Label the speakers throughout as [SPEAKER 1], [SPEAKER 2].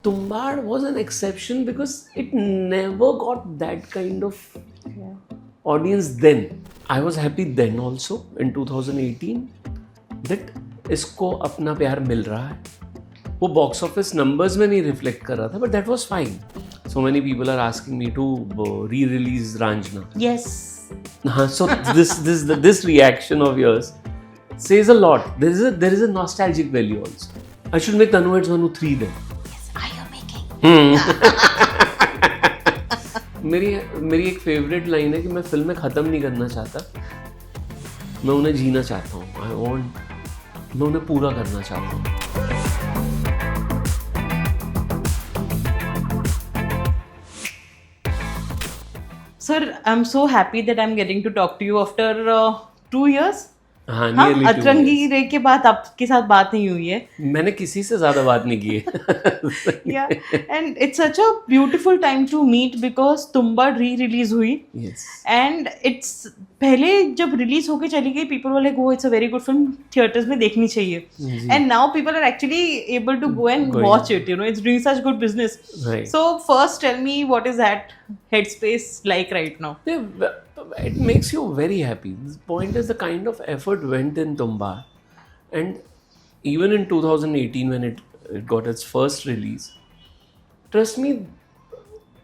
[SPEAKER 1] Tumbad was an exception because it never got that kind of audience then. I was happy then also in 2018 that इसको अपना प्यार मिल रहा है. वो box office numbers में नहीं रिफ्लेक्ट कर रहा था, but that was fine. So many people are asking me to re-release Ranjana.
[SPEAKER 2] Yes.
[SPEAKER 1] So this reaction of yours says a lot. There is a nostalgic value also. I should make Tanu Ed's Manu 3 then.
[SPEAKER 2] Yes, are you making?
[SPEAKER 1] मेरी एक favourite line है कि मैं फिल्में ख़त्म नहीं करना चाहता, मैं उन्हें जीना चाहता हूँ. मैं उन्हें पूरा करना चाहता हूँ.
[SPEAKER 2] Sir, I'm so happy that I'm getting to talk to you after 2 years.
[SPEAKER 1] हाँ,
[SPEAKER 2] हाँ,
[SPEAKER 1] nearly 2
[SPEAKER 2] अतरंगी
[SPEAKER 1] years.
[SPEAKER 2] रे के बाद आपके साथ बात नहीं हुई है.
[SPEAKER 1] मैंने किसी से ज़्यादा बात नहीं की है.
[SPEAKER 2] Yeah, and it's such a beautiful time to meet because Tumbbad re-release हुई.
[SPEAKER 1] Yes.
[SPEAKER 2] And it's पहले जब रिलीज होके चली गई, people were like, oh, it's a very good film, theatres में देखनी चाहिए. And now people are actually able to go and watch it. You know, it's doing such good business.
[SPEAKER 1] Right.
[SPEAKER 2] So first, tell me, what is that headspace like right now?
[SPEAKER 1] Yeah, it makes you very happy. The point is the kind of effort went in Tumbad, and even in 2018 when it got its first release, trust me,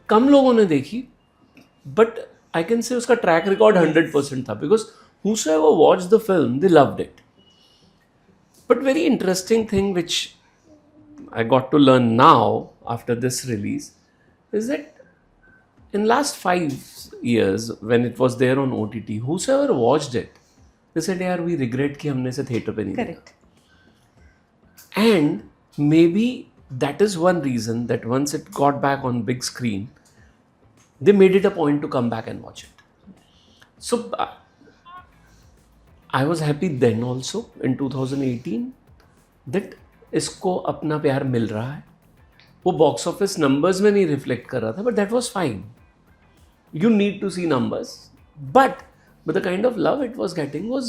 [SPEAKER 1] कम लोगों ने देखी, but I can say उसका track record 100% था, because whosoever watched the film, they loved it. But very interesting thing which I got to learn now after this release is that in last 5 years when it was there on OTT, whosoever watched it, they said, यार we regret कि हमने इसे theatre पे नहीं देखा.
[SPEAKER 2] Correct.
[SPEAKER 1] And maybe that is one reason that once it got back on big screen, they made it a point to come back and watch it. So I was happy then also in 2018 that इसको अपना प्यार मिल रहा है. वो box office numbers में नहीं reflect कर रहा था, but that was fine. You need to see numbers, but the kind of love it was getting was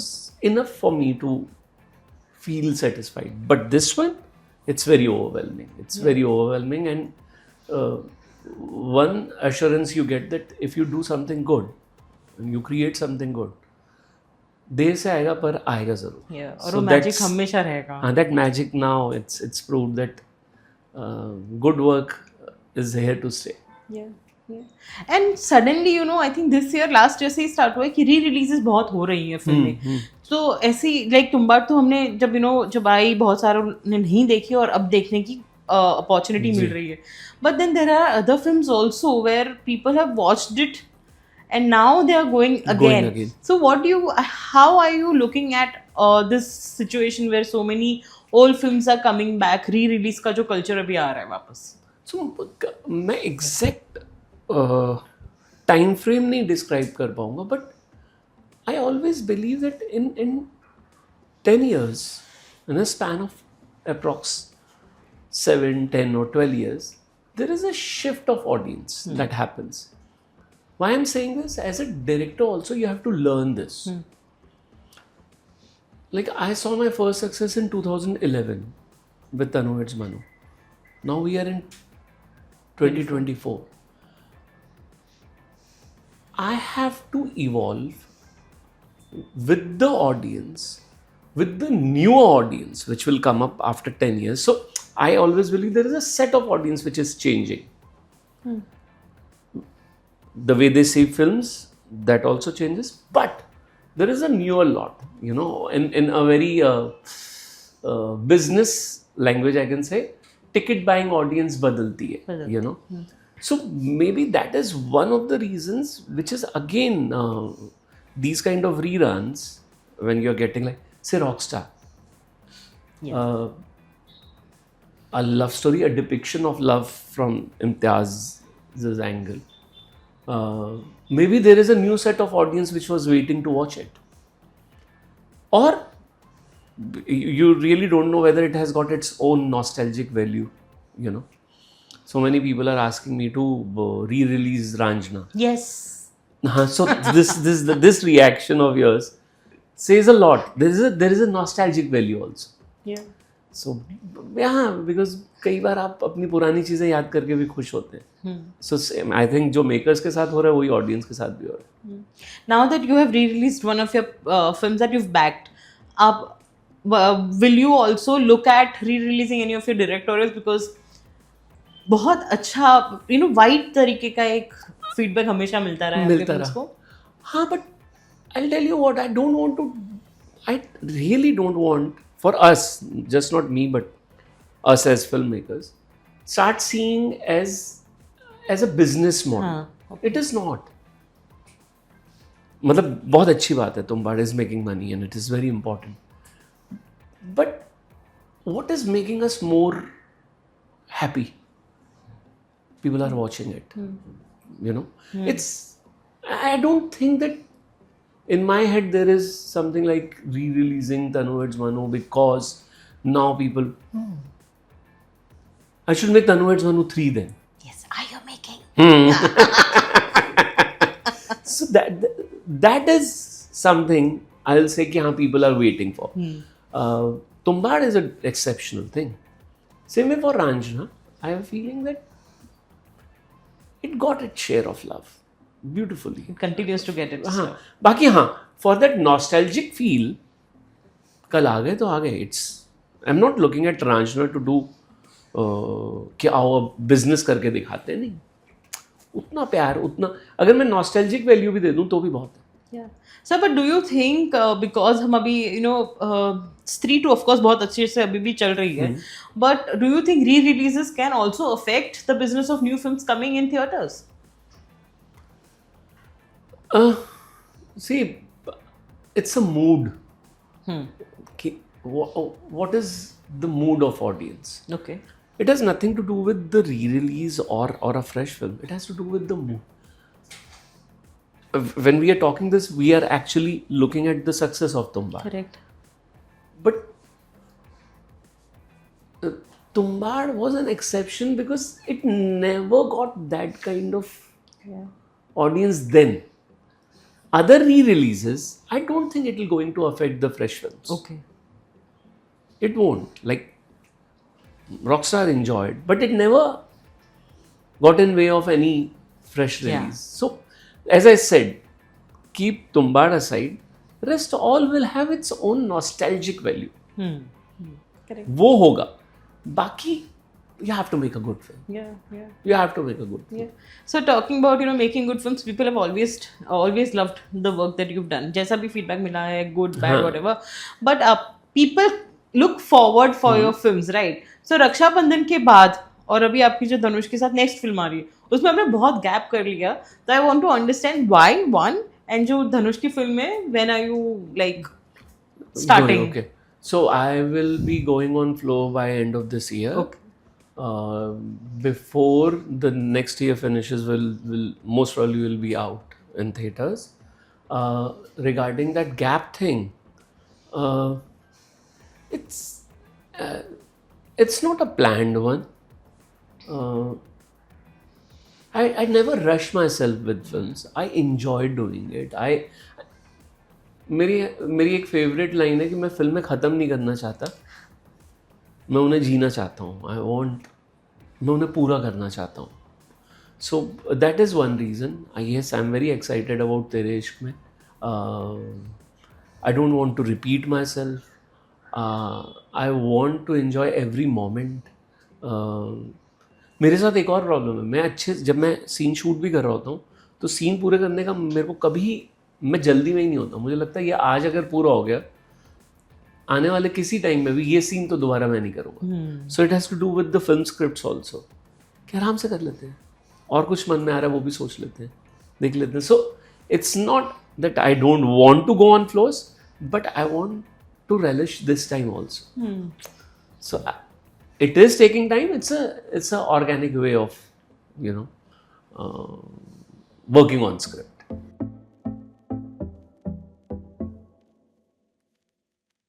[SPEAKER 1] enough for me to feel satisfied. But this one, it's very overwhelming. It's very overwhelming, and one assurance you get that if you do something good, you create something good, देर से आएगा पर आएगा जरूर.
[SPEAKER 2] Yeah, और वो magic हमेशा रहेगा.
[SPEAKER 1] That magic now it's proved that good work is here to stay.
[SPEAKER 2] Yeah. Yeah. And suddenly, you know, I think this year, last year से ही start हुआ है कि re-releases बहुत हो रही हैं फिल्में. तो ऐसी like तुम्बाड तो हमने जब जब आई, बहुत सारों ने नहीं देखी और अब देखने की opportunity मिल रही है. But then there are other films also where people have watched it and now they are going again. So how are you looking at this situation where so many old films are coming back, re-release का जो culture अभी आ रहा है वापस?
[SPEAKER 1] So मैं exact time frame नहीं describe कर पाऊंगा, but I always believe that in 10 years, in a span of approx 7, 10 or 12 years, there is a shift of audience that happens. Why I'm saying this? As a director also, you have to learn this. Like I saw my first success in 2011 with Tanu Ed's Manu. Now we are in 2024. I have to evolve with the audience, with the new audience which will come up after 10 years. So I always believe there is a set of audience which is changing. The way they see films, that also changes. But there is a newer lot, you know, in a very business language I can say, ticket buying audience badalti hai, you know. So maybe that is one of the reasons, which is again these kind of reruns when you're getting like say Rockstar, a love story, a depiction of love from Imtiaz's angle. Maybe there is a new set of audience which was waiting to watch it, or you really don't know whether it has got its own nostalgic value, you know. So many people are asking me to re-release Ranjana.
[SPEAKER 2] Yes.
[SPEAKER 1] So this reaction of yours says a lot. There is a nostalgic value also.
[SPEAKER 2] Yeah.
[SPEAKER 1] सो हाँ, because कई बार आप अपनी पुरानी चीज़ें याद करके भी खुश होते हैं. सो सेम आई थिंक जो मेकर्स के साथ हो रहा है वही ऑडियंस के साथ भी हो रहा है.
[SPEAKER 2] Now that you have re-released one of your films that you've backed, up, will you also look at re-releasing any of your directorials? Because बहुत अच्छा वाइड तरीके का एक फीडबैक हमेशा मिलता रहा है आपके
[SPEAKER 1] मिलता
[SPEAKER 2] films
[SPEAKER 1] रहा.
[SPEAKER 2] को.
[SPEAKER 1] हाँ, but I'll tell you what, I really don't want, for us, just not me, but us as filmmakers, start seeing as a business model.
[SPEAKER 2] हाँ,
[SPEAKER 1] It is not. मतलब बहुत अच्छी बात है, Tumbbad is making money and it is very important. But what is making us more happy? People are watching it. You know, I don't think that in my head there is something like re-releasing Tanu Heads Manu because now people. I should make Tanu Heads Manu 3 then.
[SPEAKER 2] Yes, are you making?
[SPEAKER 1] So that is something I'll say कि हाँ people are waiting for. Tumbad is an exceptional thing. Same way for Ranjana, I have a feeling that it got its share of love beautifully.
[SPEAKER 2] It continues to get it.
[SPEAKER 1] हाँ, बाकी हाँ, for that nostalgic feel, कल आ गए तो आ गए. I'm not looking at Ranjana to do कि आओ business करके दिखाते हैं, नहीं. उतना प्यार, उतना अगर मैं नॉस्टैल्जिक वैल्यू भी दे दूं तो भी बहुत है.
[SPEAKER 2] Yeah. So, but do you think because हम अभी स्त्री 2 of course बहुत अच्छे से अभी भी चल रही है, but do you think re-releases can also affect the business of new films coming in theaters?
[SPEAKER 1] See, it's a mood. What is the mood of audience?
[SPEAKER 2] Okay.
[SPEAKER 1] It has nothing to do with the re-release or a fresh film. It has to do with the mood. When we are talking this, we are actually looking at the success of Tumbad.
[SPEAKER 2] Correct.
[SPEAKER 1] But Tumbad was an exception because it never got that kind of audience then. Other re-releases, I don't think it will going to affect the fresh films.
[SPEAKER 2] Okay.
[SPEAKER 1] It won't. Like Rockstar enjoyed, but it never got in way of any fresh release.
[SPEAKER 2] Yeah.
[SPEAKER 1] So, as I said, keep Tumbad aside. Rest all will have its own nostalgic value.
[SPEAKER 2] Correct.
[SPEAKER 1] वो होगा. बाकी, you have to make a good film.
[SPEAKER 2] Yeah.
[SPEAKER 1] You have to make a good film.
[SPEAKER 2] Yeah. So talking about making good films, people have always loved the work that you've done. जैसा भी feedback मिला है, good, bad, whatever. But people look forward for your films, right? So Rakshabandhan के बाद और अभी आपकी जो धनुष के साथ नेक्स्ट फिल्म आ रही है, उसमें आपने बहुत गैप कर लिया. तो I want to understand why one, and जो धनुष की फिल्म है, when are you like starting?
[SPEAKER 1] Okay. So I will be going on flow by end of this year.
[SPEAKER 2] Okay.
[SPEAKER 1] Before the next year finishes, will most probably will be out in theaters. Regarding that gap thing, it's not a planned one. I never rush myself with films. I enjoy doing it. मेरी एक favourite line है कि मैं फिल्में ख़त्म नहीं करना चाहता, मैं उन्हें जीना चाहता हूँ. मैं उन्हें पूरा करना चाहता हूँ. So that is one reason. Yes, I am very excited about Tere Ishk Mein. I don't want to repeat myself. I want to enjoy every moment. मेरे साथ एक और प्रॉब्लम है, जब मैं सीन शूट भी कर रहा होता हूँ तो सीन पूरे करने का मेरे को कभी, मैं जल्दी में ही नहीं होता. मुझे लगता है ये आज अगर पूरा हो गया, आने वाले किसी टाइम में भी ये सीन तो दोबारा मैं नहीं करूँगा. So it has to do with the film scripts also, कि आराम से कर लेते हैं, और कुछ मन में आ रहा है वो भी सोच लेते हैं, देख लेते हैं. So it's not that I don't want to go on floors, but I want to relish this time also. So it is taking time. It's a organic way of working on script.